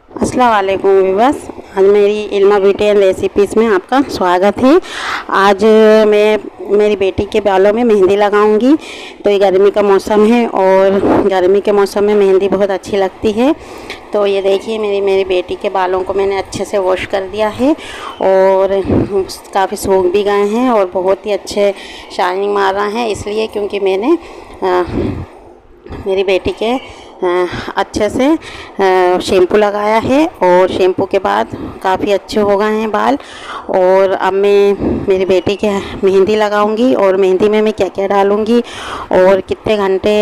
अस्सलाम वालेकुम व्यूअर्स। आज मेरी इल्मा ब्यूटी एंड रेसिपीज़ में आपका स्वागत है। आज मैं मेरी बेटी के बालों में मेहंदी लगाऊंगी। तो ये गर्मी का मौसम है और गर्मी के मौसम में मेहंदी बहुत अच्छी लगती है। तो ये देखिए मेरी बेटी के बालों को मैंने अच्छे से वॉश कर दिया है और काफ़ी सूख भी गए हैं और बहुत ही अच्छे शाइनिंग मार रहा है, इसलिए क्योंकि मैंने मेरी बेटी के अच्छे से शैम्पू लगाया है और शैम्पू के बाद काफ़ी अच्छे हो गए हैं बाल। और अब मैं मेरी बेटी के मेहंदी लगाऊंगी और मेहंदी में मैं क्या क्या डालूंगी और कितने घंटे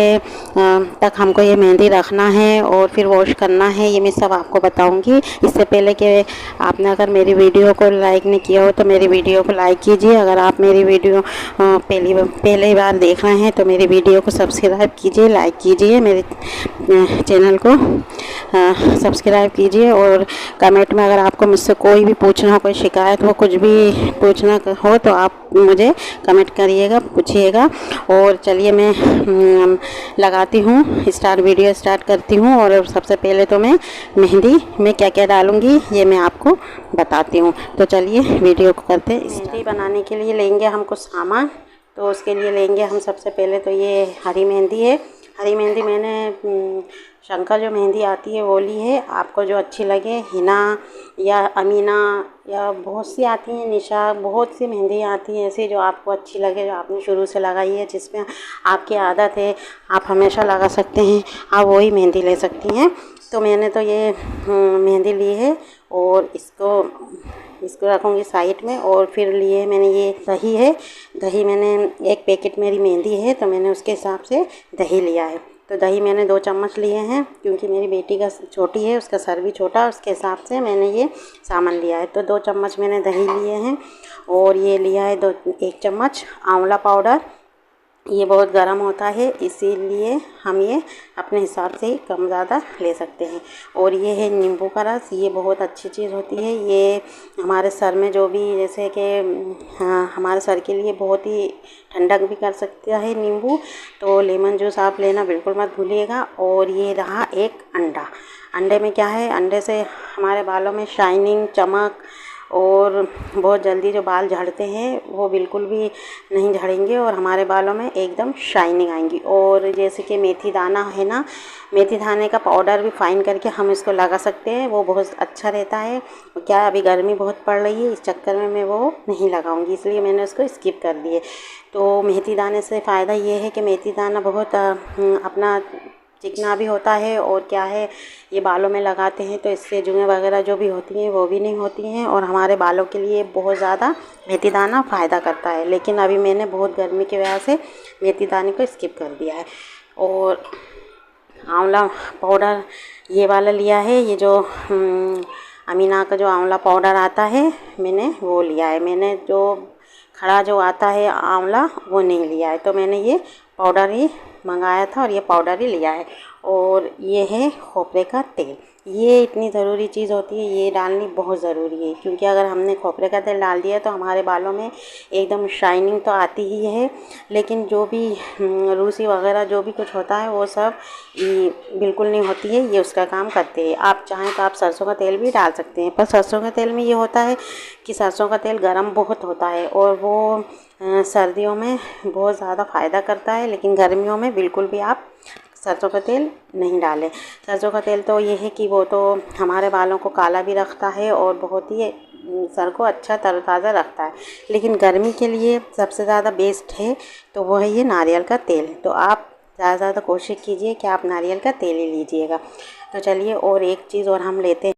तक हमको ये मेहंदी रखना है और फिर वॉश करना है, ये मैं सब आपको बताऊंगी। इससे पहले कि आपने अगर मेरी वीडियो को लाइक नहीं किया हो तो मेरी वीडियो को लाइक कीजिए। अगर आप मेरी वीडियो पहली बार देख रहे हैं तो मेरी वीडियो को सब्सक्राइब कीजिए, लाइक कीजिए, मेरे चैनल को सब्सक्राइब कीजिए। और कमेंट में अगर आपको मुझसे कोई भी पूछना हो, कोई शिकायत हो, कुछ भी पूछना हो तो आप मुझे कमेंट करिएगा, पूछिएगा। और चलिए मैं लगाती हूँ, वीडियो स्टार्ट करती हूँ। और सबसे पहले तो मैं मेहंदी में क्या क्या डालूँगी ये मैं आपको बताती हूँ। तो चलिए वीडियो को करते हैं। मेहंदी बनाने के लिए लेंगे हम कुछ सामान। तो उसके लिए लेंगे हम सबसे पहले तो ये हरी मेहंदी है। हरी मेहंदी मैंने शंकर जो मेहंदी आती है वो ली है। आपको जो अच्छी लगे, हिना या अमीना या बहुत सी आती हैं, निशा, बहुत सी मेहंदी आती हैं ऐसी जो आपको अच्छी लगे, जो आपने शुरू से लगाई है, जिसमें आपकी आदत है, आप हमेशा लगा सकते हैं, आप वही मेहंदी ले सकती हैं। तो मैंने तो ये मेहंदी ली है और इसको रखूँगी साइड में। और फिर लिए मैंने ये दही है। दही मैंने एक पैकेट मेरी मेहंदी है तो मैंने उसके हिसाब से दही लिया है। तो दही मैंने 2 चम्मच लिए हैं क्योंकि मेरी बेटी का छोटी है, उसका सर भी छोटा है, उसके हिसाब से मैंने ये सामान लिया है। तो 2 चम्मच मैंने दही लिए हैं। और ये लिया है 1 चम्मच आंवला पाउडर। ये बहुत गर्म होता है, इसीलिए हम ये अपने हिसाब से ही कम ज़्यादा ले सकते हैं। और ये है नींबू का रस। ये बहुत अच्छी चीज़ होती है। ये हमारे सर में जो भी, जैसे कि हमारे सर के लिए बहुत ही ठंडक भी कर सकता है नींबू। तो लेमन जूस आप लेना बिल्कुल मत भूलिएगा। और ये रहा एक अंडा। अंडे में क्या है, अंडे से हमारे बालों में शाइनिंग, चमक और बहुत जल्दी जो बाल झड़ते हैं वो बिल्कुल भी नहीं झड़ेंगे और हमारे बालों में एकदम शाइनिंग आएंगी। और जैसे कि मेथी दाना है ना, मेथी दाने का पाउडर भी फाइन करके हम इसको लगा सकते हैं, वो बहुत अच्छा रहता है। क्या अभी गर्मी बहुत पड़ रही है, इस चक्कर में मैं वो नहीं लगाऊंगी, इसलिए मैंने उसको स्किप कर दिए। तो मेथी दाने से फ़ायदा ये है कि मेथी दाना बहुत अपना चिकना भी होता है और क्या है, ये बालों में लगाते हैं तो इससे जुएँ वगैरह जो भी होती हैं वो भी नहीं होती हैं और हमारे बालों के लिए बहुत ज़्यादा मेथी दाना फ़ायदा करता है। लेकिन अभी मैंने बहुत गर्मी की वजह से मेथी दाने को स्किप कर दिया है। और आंवला पाउडर ये वाला लिया है, ये जो अमीना का जो आंवला पाउडर आता है मैंने वो लिया है। मैंने जो खड़ा जो आता है आंवला वो नहीं लिया है, तो मैंने ये पाउडर ही मंगाया था और ये पाउडर ही लिया है। और ये है खोपरे का तेल। ये इतनी ज़रूरी चीज़ होती है, ये डालनी बहुत ज़रूरी है क्योंकि अगर हमने खोपरे का तेल डाल दिया तो हमारे बालों में एकदम शाइनिंग तो आती ही है, लेकिन जो भी रूसी वगैरह जो भी कुछ होता है वो सब बिल्कुल नहीं होती है, ये उसका काम करते हैं। आप चाहें तो आप सरसों का तेल भी डाल सकते हैं, पर सरसों का तेल में ये होता है कि सरसों का तेल गर्म बहुत होता है और वो सर्दियों में बहुत ज़्यादा फ़ायदा करता है, लेकिन गर्मियों में बिल्कुल भी आप सरसों का तेल नहीं डालें। सरसों का तेल तो ये है कि वो तो हमारे बालों को काला भी रखता है और बहुत ही सर को अच्छा तरोताज़ा रखता है, लेकिन गर्मी के लिए सबसे ज़्यादा बेस्ट है तो वो है ये नारियल का तेल। तो आप ज़्यादा से ज़्यादा कोशिश कीजिए कि आप नारियल का तेल ही लीजिएगा। तो चलिए और एक चीज़ और हम लेते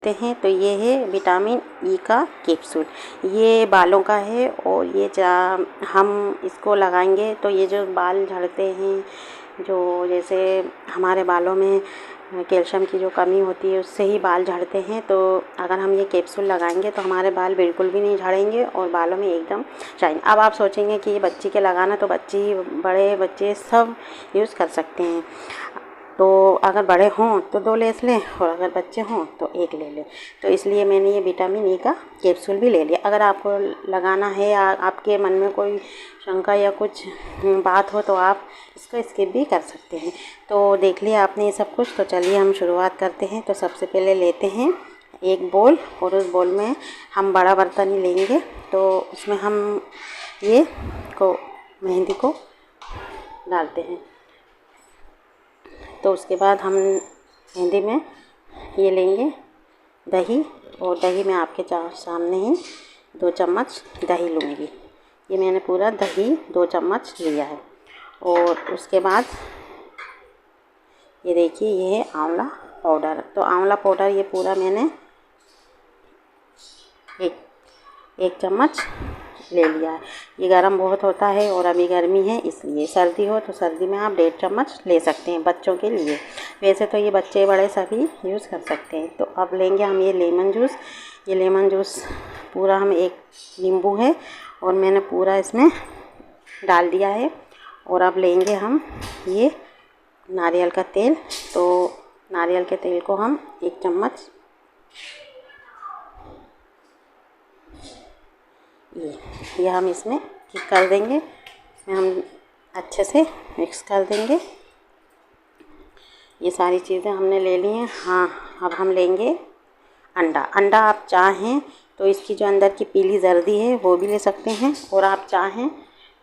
हैं, तो ये है विटामिन ई का कैप्सूल। ये बालों का है और ये हम इसको लगाएंगे तो ये जो बाल झड़ते हैं, जो जैसे हमारे बालों में कैल्शियम की जो कमी होती है उससे ही बाल झड़ते हैं, तो अगर हम ये कैप्सूल लगाएंगे तो हमारे बाल बिल्कुल भी नहीं झड़ेंगे और बालों में एकदम शाइन। अब आप सोचेंगे कि ये बच्ची के लगाना, तो बच्ची, बड़े बच्चे सब यूज़ कर सकते हैं। तो अगर बड़े हों तो 2 लेस लें और अगर बच्चे हों तो 1 ले लें। तो इसलिए मैंने ये विटामिन ई का कैप्सूल भी ले लिया। अगर आपको लगाना है या आपके मन में कोई शंका या कुछ बात हो तो आप इसको स्किप भी कर सकते हैं। तो देख लिया आपने ये सब कुछ, तो चलिए हम शुरुआत करते हैं। तो सबसे पहले लेते हैं एक बोल और उस बोल में हम बड़ा बर्तन ही लेंगे। तो उसमें हम ये मेहंदी को डालते हैं। तो उसके बाद हम मेहंदी में ये लेंगे दही, और दही में आपके सामने ही 2 चम्मच दही लूँगी। ये मैंने पूरा दही 2 चम्मच लिया है। और उसके बाद ये देखिए ये है आंवला पाउडर। तो आंवला पाउडर ये पूरा मैंने एक चम्मच ले लिया है। ये गर्म बहुत होता है और अभी गर्मी है, इसलिए सर्दी हो तो सर्दी में आप 1.5 चम्मच ले सकते हैं बच्चों के लिए। वैसे तो ये बच्चे बड़े सभी यूज़ कर सकते हैं। तो अब लेंगे हम ये लेमन जूस। ये लेमन जूस पूरा हम 1 नींबू है और मैंने पूरा इसमें डाल दिया है। और अब लेंगे हम ये नारियल का तेल। तो नारियल के तेल को हम 1 चम्मच ये हम इसमें कर देंगे। इसमें हम अच्छे से मिक्स कर देंगे। ये सारी चीज़ें हमने ले ली हैं। हाँ, अब हम लेंगे अंडा। अंडा आप चाहें तो इसकी जो अंदर की पीली जर्दी है वो भी ले सकते हैं, और आप चाहें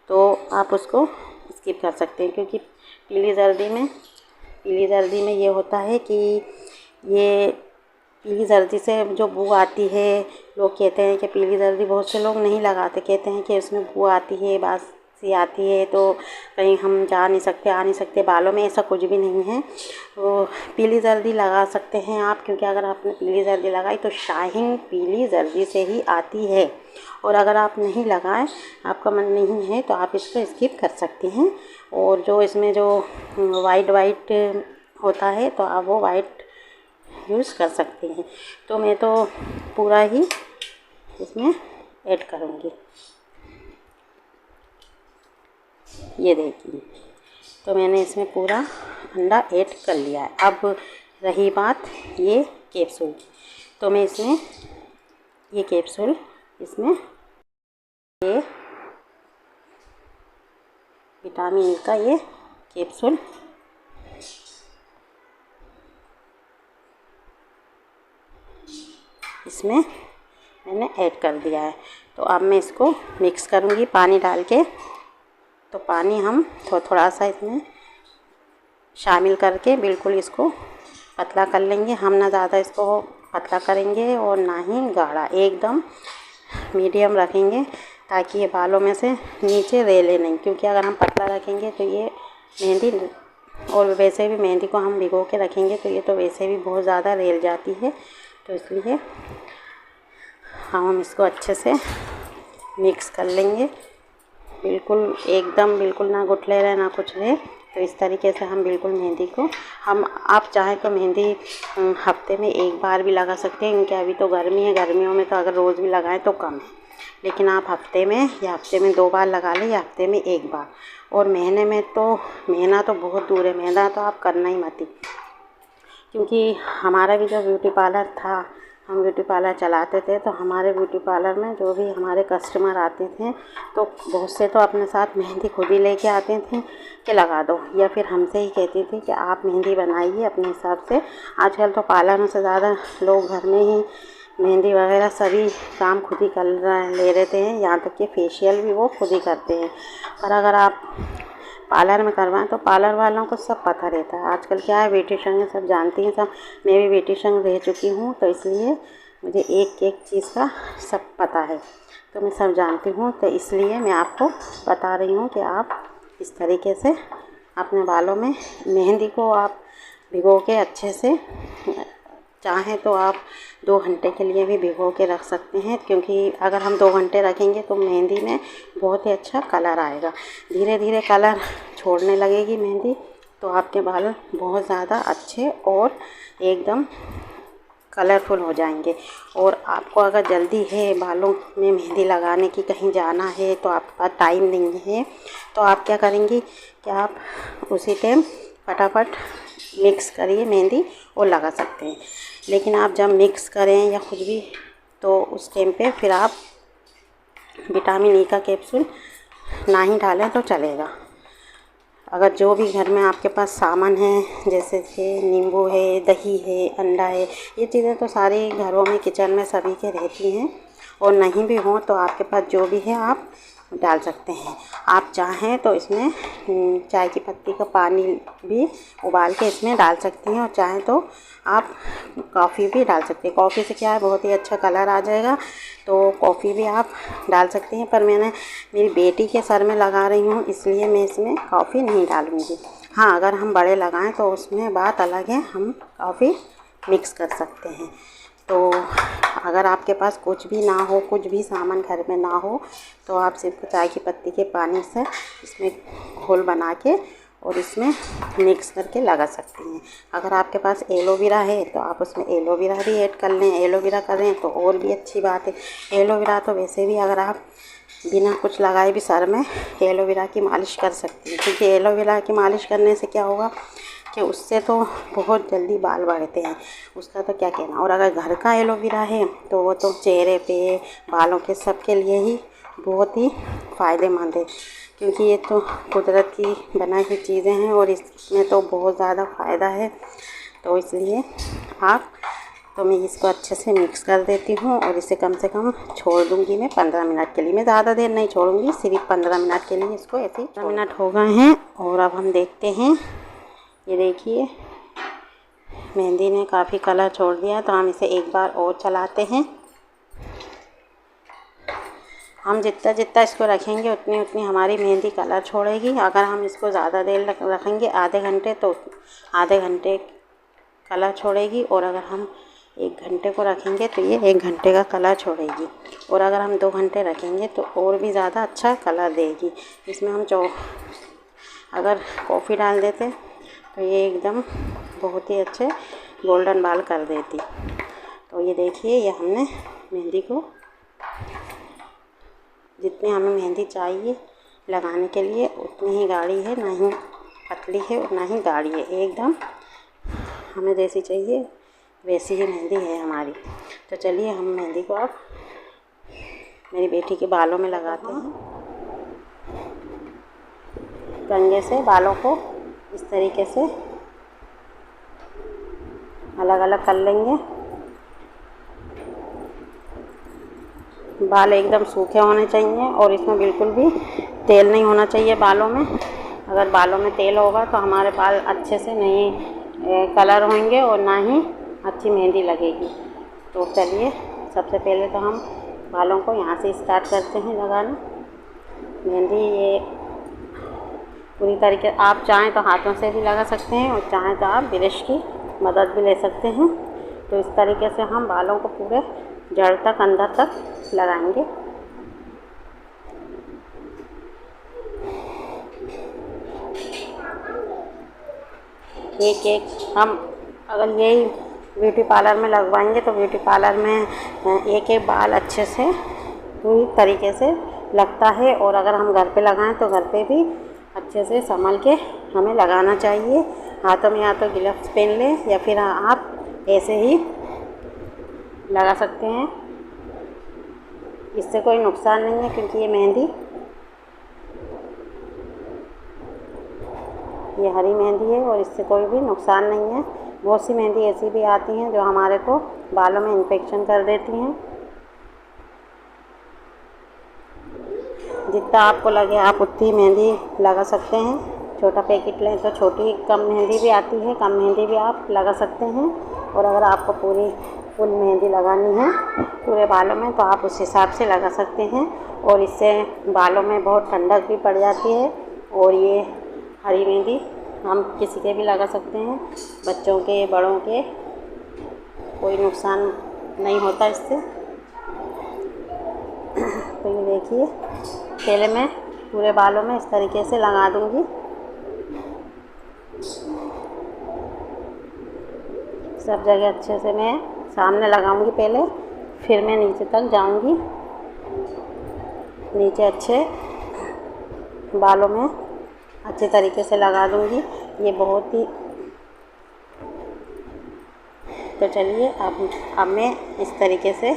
तो आप उसको स्किप कर सकते हैं, क्योंकि पीली जर्दी में ये होता है कि ये पीली जर्दी से जो बू आती है, लोग कहते हैं कि पीली जर्दी बहुत से लोग नहीं लगाते, कहते हैं कि उसमें बू आती है, बासी आती है, तो कहीं हम जा नहीं सकते, आ नहीं सकते बालों में। ऐसा कुछ भी नहीं है। तो पीली जर्दी लगा सकते हैं आप, क्योंकि अगर आपने पीली जर्दी लगाई तो शाइनिंग पीली जर्दी से ही आती है। और अगर आप नहीं लगाएं, आपका मन नहीं है, तो आप इसको स्किप कर सकते हैं। और जो इसमें जो वाइट होता है तो आप वो वाइट यूज़ कर सकते हैं। तो मैं तो पूरा ही इसमें ऐड करूँगी। ये देखिए, तो मैंने इसमें पूरा अंडा ऐड कर लिया है। अब रही बात ये कैप्सूल, तो मैं इसमें ये कैप्सूल इसमें ये विटामिन ई का ये कैप्सूल इसमें मैंने ऐड कर दिया है। तो अब मैं इसको मिक्स करूँगी पानी डाल के। तो पानी हम थोड़ा सा इसमें शामिल करके बिल्कुल इसको पतला कर लेंगे। हम ना ज़्यादा इसको पतला करेंगे और ना ही गाढ़ा, एकदम मीडियम रखेंगे, ताकि ये बालों में से नीचे रेले नहीं। क्योंकि अगर हम पतला रखेंगे तो ये मेहंदी, और वैसे भी मेहंदी को हम भिगो के रखेंगे तो ये तो वैसे भी बहुत ज़्यादा रेल जाती है। तो इसलिए हम इसको अच्छे से मिक्स कर लेंगे, बिल्कुल एकदम बिल्कुल ना गुठले रहे ना कुछ रहे। तो इस तरीके से हम बिल्कुल मेहंदी को आप चाहें तो मेहंदी हफ्ते में 1 बार भी लगा सकते हैं, क्योंकि अभी तो गर्मी है। गर्मियों में तो अगर रोज़ भी लगाएं तो कम है, लेकिन आप हफ्ते में 2 बार लगा लें या हफ्ते में 1 बार। और महीना तो बहुत दूर है, महीना तो आप करना ही मत। क्योंकि हमारा भी जो ब्यूटी पार्लर था, हम ब्यूटी पार्लर चलाते थे, तो हमारे ब्यूटी पार्लर में जो भी हमारे कस्टमर आते थे तो बहुत से तो अपने साथ मेहंदी खुद ही लेके आते थे कि लगा दो, या फिर हमसे ही कहती थी कि आप मेहंदी बनाइए अपने हिसाब से। आजकल तो पार्लर से ज़्यादा लोग घर में ही मेहंदी वगैरह सभी काम खुद ही ले लेते हैं, यहाँ तक कि फेशियल भी वो खुद ही करते हैं। पर अगर आप पार्लर में करवाएं तो पार्लर वालों को सब पता रहता है। आजकल क्या है, ब्यूटिशियन है, सब जानती हैं सब। मैं भी ब्यूटिशियन रह चुकी हूँ, तो इसलिए मुझे एक चीज़ का सब पता है, तो मैं सब जानती हूँ। तो इसलिए मैं आपको बता रही हूँ कि आप इस तरीके से अपने बालों में मेहंदी को आप भिगो के अच्छे से, चाहें तो आप 2 घंटे के लिए भी भिगो के रख सकते हैं। क्योंकि अगर हम 2 घंटे रखेंगे तो मेहंदी में बहुत ही अच्छा कलर आएगा। धीरे धीरे कलर छोड़ने लगेगी मेहंदी, तो आपके बाल बहुत ज़्यादा अच्छे और एकदम कलरफुल हो जाएंगे। और आपको अगर जल्दी है बालों में मेहंदी लगाने की, कहीं जाना है तो आपके पास टाइम नहीं है, तो आप क्या करेंगे कि आप उसी टाइम फटाफट मिक्स करिए मेहंदी और लगा सकते हैं। लेकिन आप जब मिक्स करें या कुछ भी, तो उस टाइम पे फिर आप विटामिन ई का कैप्सूल ना ही डालें तो चलेगा। अगर जो भी घर में आपके पास सामान है, जैसे कि नींबू है, दही है, अंडा है, ये चीज़ें तो सारी घरों में किचन में सभी के रहती हैं, और नहीं भी हों तो आपके पास जो भी है आप डाल सकते हैं। आप चाहें तो इसमें चाय की पत्ती का पानी भी उबाल के इसमें डाल सकती हैं, और चाहें तो आप कॉफ़ी भी डाल सकते हैं। कॉफ़ी से क्या है, बहुत ही अच्छा कलर आ जाएगा, तो कॉफ़ी भी आप डाल सकते हैं। पर मैंने मेरी बेटी के सर में लगा रही हूँ, इसलिए मैं इसमें कॉफ़ी नहीं डालूँगी। हाँ, अगर हम बड़े लगाएं तो उसमें बात अलग है, हम कॉफ़ी मिक्स कर सकते हैं। तो अगर आपके पास कुछ भी ना हो, कुछ भी सामान घर में ना हो, तो आप सिर्फ चाय की पत्ती के पानी से इसमें घोल बना के और इसमें मिक्स करके लगा सकती हैं। अगर आपके पास एलोवेरा है तो आप उसमें एलोवेरा भी ऐड कर लें। एलोवेरा करें तो और भी अच्छी बात है। एलोवेरा तो वैसे भी अगर आप बिना कुछ लगाए भी सर में एलोवेरा की मालिश कर सकती हैं, क्योंकि एलोवेरा की मालिश करने से क्या होगा कि उससे तो बहुत जल्दी बाल बढ़ते हैं, उसका तो क्या कहना। और अगर घर का एलोवेरा है तो वो तो चेहरे पे, बालों के सबके लिए ही बहुत ही फ़ायदेमंद है, क्योंकि ये तो कुदरत की बनाई हुई चीज़ें हैं और इसमें तो बहुत ज़्यादा फ़ायदा है। तो इसलिए तो मैं इसको अच्छे से मिक्स कर देती हूँ और इसे कम से कम छोड़ दूँगी मैं 15 मिनट के लिए। मैं ज़्यादा देर नहीं छोड़ूँगी, सिर्फ 15 मिनट के लिए इसको ऐसे ही। 15 मिनट हो गए हैं और अब हम देखते हैं। ये देखिए मेहंदी ने काफ़ी कलर छोड़ दिया, तो हम इसे एक बार और चलाते हैं। हम जितना जितना इसको रखेंगे उतनी उतनी हमारी मेहंदी कलर छोड़ेगी। अगर हम इसको ज़्यादा देर रखेंगे, आधे घंटे, तो आधे घंटे कलर छोड़ेगी, और अगर हम 1 घंटे को रखेंगे तो ये 1 घंटे का कलर छोड़ेगी, और अगर हम 2 घंटे रखेंगे तो और भी ज़्यादा अच्छा कलर देगी। इसमें हम अगर कॉफ़ी डाल देते तो ये एकदम बहुत ही अच्छे गोल्डन बाल कर देती। तो ये देखिए, ये हमने मेहंदी को जितनी हमें मेहंदी चाहिए लगाने के लिए उतनी ही गाढ़ी है, ना ही पतली है और ना ही गाढ़ी है। एकदम हमें जैसी चाहिए वैसी ही मेहंदी है हमारी। तो चलिए हम मेहंदी को अब मेरी बेटी के बालों में लगाते हैं। कंघे से बालों को इस तरीके से अलग अलग कर लेंगे। बाल एकदम सूखे होने चाहिए और इसमें बिल्कुल भी तेल नहीं होना चाहिए बालों में। अगर बालों में तेल होगा तो हमारे बाल अच्छे से नहीं कलर होंगे और ना ही अच्छी मेहंदी लगेगी। तो चलिए सबसे पहले तो हम बालों को यहाँ से स्टार्ट करते हैं लगाना मेहंदी। ये पूरी तरीके आप चाहें तो हाथों से भी लगा सकते हैं और चाहें तो आप ब्रश की मदद भी ले सकते हैं। तो इस तरीके से हम बालों को पूरे जड़ तक, अंदर तक लगाएंगे। एक एक हम अगर यही ब्यूटी पार्लर में लगवाएंगे तो ब्यूटी पार्लर में एक एक बाल अच्छे से पूरी तरीके से लगता है, और अगर हम घर पे लगाएं तो घर पे भी अच्छे से संभल के हमें लगाना चाहिए। हाथों में या तो ग्लव्स पहन लें या फिर आप ऐसे ही लगा सकते हैं। इससे कोई नुकसान नहीं है, क्योंकि ये मेहंदी ये हरी मेहंदी है और इससे कोई भी नुकसान नहीं है। बहुत सी मेहंदी ऐसी भी आती हैं जो हमारे को बालों में इन्फेक्शन कर देती हैं। जितना आपको लगे आप उतनी मेहंदी लगा सकते हैं। छोटा पैकेट लें तो छोटी कम मेहंदी भी आती है, कम मेहंदी भी आप लगा सकते हैं। और अगर आपको पूरी फुल मेहंदी लगानी है पूरे बालों में तो आप उस हिसाब से लगा सकते हैं, और इससे बालों में बहुत ठंडक भी पड़ जाती है। और ये हरी मेहंदी हम किसी के भी लगा सकते हैं, बच्चों के, बड़ों के, कोई नुकसान नहीं होता इससे। तो ये देखिए पहले मैं पूरे बालों में इस तरीके से लगा दूंगी। सब जगह अच्छे से मैं सामने लगाऊंगी पहले, फिर मैं नीचे तक जाऊंगी। नीचे अच्छे बालों में अच्छे तरीके से लगा दूंगी। ये बहुत ही तो चलिए अब मैं इस तरीके से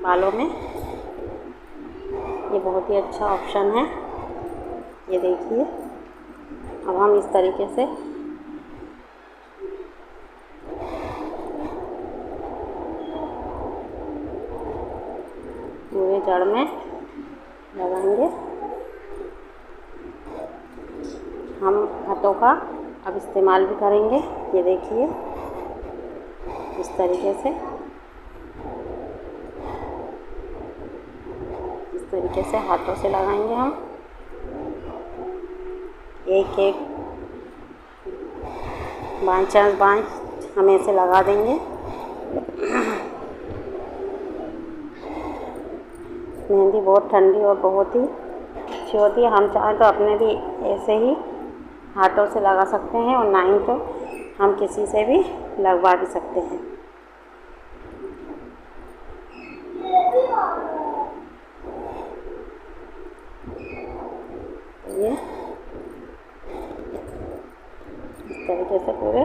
बालों में, ये बहुत ही अच्छा ऑप्शन है, ये देखिए। अब हम इस तरीके से पूरे जड़ में लगाएंगे। हम हाथों का अब इस्तेमाल भी करेंगे, ये देखिए इस तरीके से, इस तरीके से हाथों से लगाएंगे हम, एक एक बाई चांस बाई हम ऐसे लगा देंगे। मेहंदी बहुत ठंडी और बहुत ही अच्छी होती है। हम चाहें तो अपने भी ऐसे ही हाथों से लगा सकते हैं, और नहीं तो हम किसी से भी लगवा भी सकते हैं। ये इस तरीके से पूरे,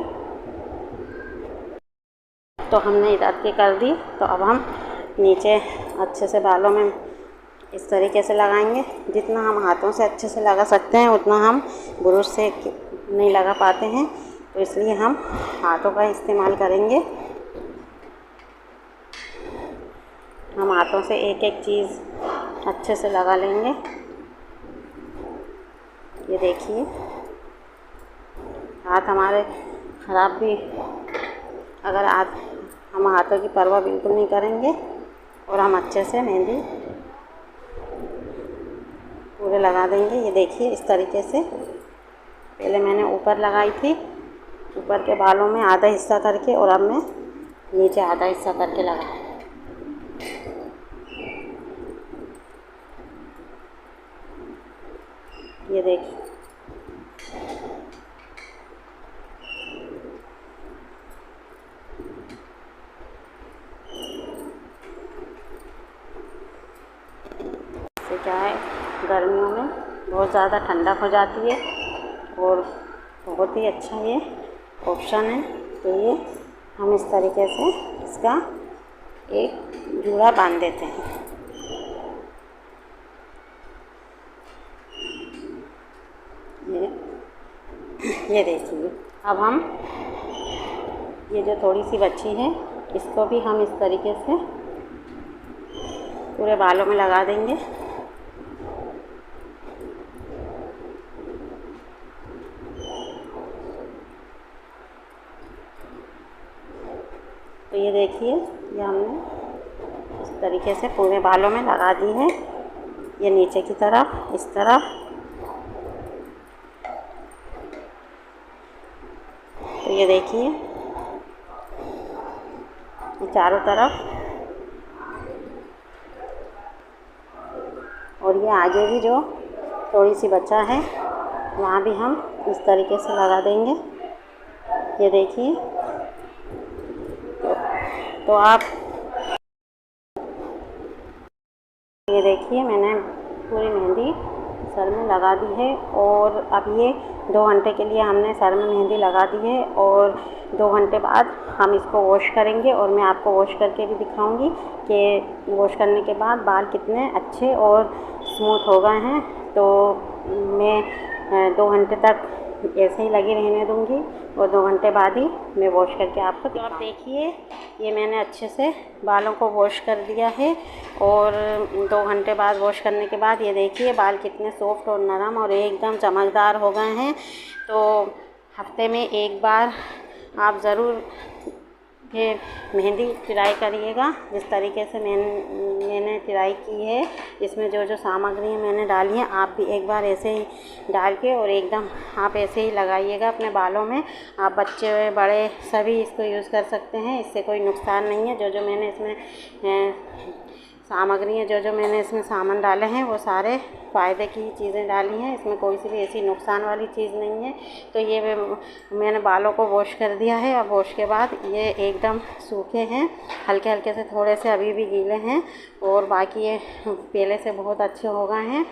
तो हमने इधर की कर दी। तो अब हम नीचे अच्छे से बालों में इस तरीके से लगाएंगे। जितना हम हाथों से अच्छे से लगा सकते हैं उतना हम ब्रश से नहीं लगा पाते हैं, तो इसलिए हम हाथों का इस्तेमाल करेंगे। हम हाथों से एक एक चीज़ अच्छे से लगा लेंगे, ये देखिए। हाथ हमारे ख़राब भी, अगर हम हाथों की परवाह बिल्कुल नहीं करेंगे और हम अच्छे से मेहंदी पूरे लगा देंगे। ये देखिए इस तरीके से। पहले मैंने ऊपर लगाई थी, ऊपर के बालों में आधा हिस्सा करके, और अब मैं नीचे आधा हिस्सा करके लगा। ये देखिए इससे क्या है, गर्मियों में बहुत ज़्यादा ठंडक हो जाती है, और बहुत ही अच्छा ये ऑप्शन है। तो ये हम इस तरीके से इसका एक जूड़ा बांध देते हैं। ये देखिए। अब हम ये जो थोड़ी सी बची है, इसको भी हम इस तरीके से पूरे बालों में लगा देंगे। तो ये देखिए, ये हमने इस तरीके से पूरे बालों में लगा दी है। ये नीचे की तरफ, इस तरफ। तो ये देखिए, ये चारों तरफ, और ये आगे भी जो थोड़ी सी बचा है वहाँ भी हम इस तरीके से लगा देंगे। ये देखिए। तो आप ये देखिए, मैंने पूरी मेहंदी सर में लगा दी है, और अब ये 2 घंटे के लिए हमने सर में मेहंदी लगा दी है, और 2 घंटे बाद हम इसको वॉश करेंगे, और मैं आपको वॉश करके भी दिखाऊंगी कि वॉश करने के बाद बाल कितने अच्छे और स्मूथ हो गए हैं। तो मैं 2 घंटे तक ऐसे ही लगी रहने दूंगी, और 2 घंटे बाद ही मैं वॉश करके आपको। तो आप देखिए, ये मैंने अच्छे से बालों को वॉश कर दिया है, और 2 घंटे बाद वॉश करने के बाद ये देखिए बाल कितने सॉफ्ट और नरम और एकदम चमकदार हो गए हैं। तो हफ्ते में एक बार आप ज़रूर ये मेहंदी ट्राई करिएगा, जिस तरीके से मैंने ट्राई की है। इसमें जो जो सामग्री मैंने डाली है, आप भी एक बार ऐसे ही डाल के और एकदम आप ऐसे ही लगाइएगा अपने बालों में। आप बच्चे बड़े सभी इसको यूज़ कर सकते हैं, इससे कोई नुकसान नहीं है। जो जो मैंने इसमें सामग्री है, जो जो मैंने इसमें सामान डाले हैं, वो सारे फ़ायदे की चीज़ें डाली हैं। इसमें कोई सी भी ऐसी नुकसान वाली चीज़ नहीं है। तो ये मैंने बालों को वॉश कर दिया है। अब वॉश के बाद ये एकदम सूखे हैं, हल्के हल्के से, थोड़े से अभी भी गीले हैं, और बाकी ये पहले से बहुत अच्छे हो गए हैं।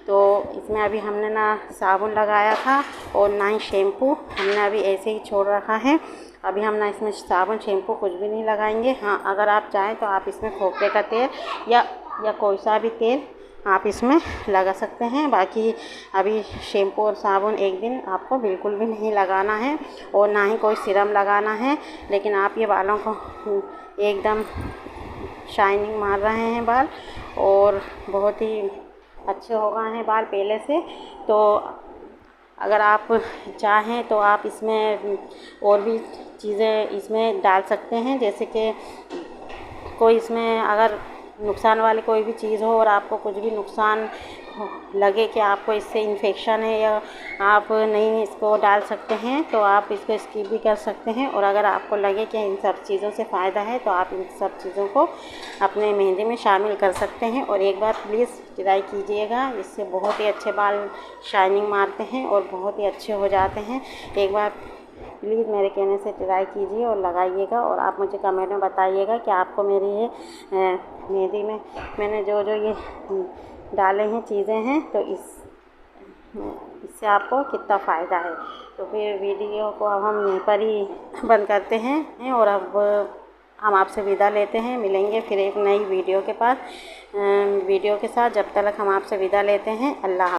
तो इसमें अभी हमने ना साबुन लगाया था और ना ही शैम्पू, हमने अभी ऐसे ही छोड़ रखा है। अभी हम ना इसमें साबुन शैम्पू कुछ भी नहीं लगाएंगे। हाँ, अगर आप चाहें तो आप इसमें खोपरे का तेल या कोई सा भी तेल आप इसमें लगा सकते हैं। बाकी अभी शैम्पू और साबुन एक दिन आपको बिल्कुल भी नहीं लगाना है और ना ही कोई सीरम लगाना है। लेकिन आप ये बालों को एकदम शाइनिंग मार रहे हैं बाल, और बहुत ही अच्छे हो गए हैं बाल पहले से। तो अगर आप चाहें तो आप इसमें और भी चीज़ें इसमें डाल सकते हैं, जैसे कि कोई इसमें अगर नुकसान वाली कोई भी चीज़ हो और आपको कुछ भी नुकसान लगे कि आपको इससे इन्फेक्शन है या आप नहीं इसको डाल सकते हैं, तो आप इसको स्किप भी कर सकते हैं। और अगर आपको लगे कि इन सब चीज़ों से फ़ायदा है तो आप इन सब चीज़ों को अपने मेहंदी में शामिल कर सकते हैं। और एक बार प्लीज़ ट्राई कीजिएगा, इससे बहुत ही अच्छे बाल शाइनिंग मारते हैं और बहुत ही अच्छे हो जाते हैं। एक बार प्लीज़ मेरे कहने से ट्राई कीजिए और लगाइएगा, और आप मुझे कमेंट में बताइएगा कि आपको मेरी ये मेहंदी में मैंने जो जो ये डाले हैं चीज़ें हैं तो इससे आपको कितना फ़ायदा है। तो फिर वीडियो को अब हम यहीं पर ही बंद करते हैं और अब हम आपसे विदा लेते हैं। मिलेंगे फिर एक नई वीडियो के साथ। जब तक हम आपसे विदा लेते हैं। अल्लाह हाफ़िज़।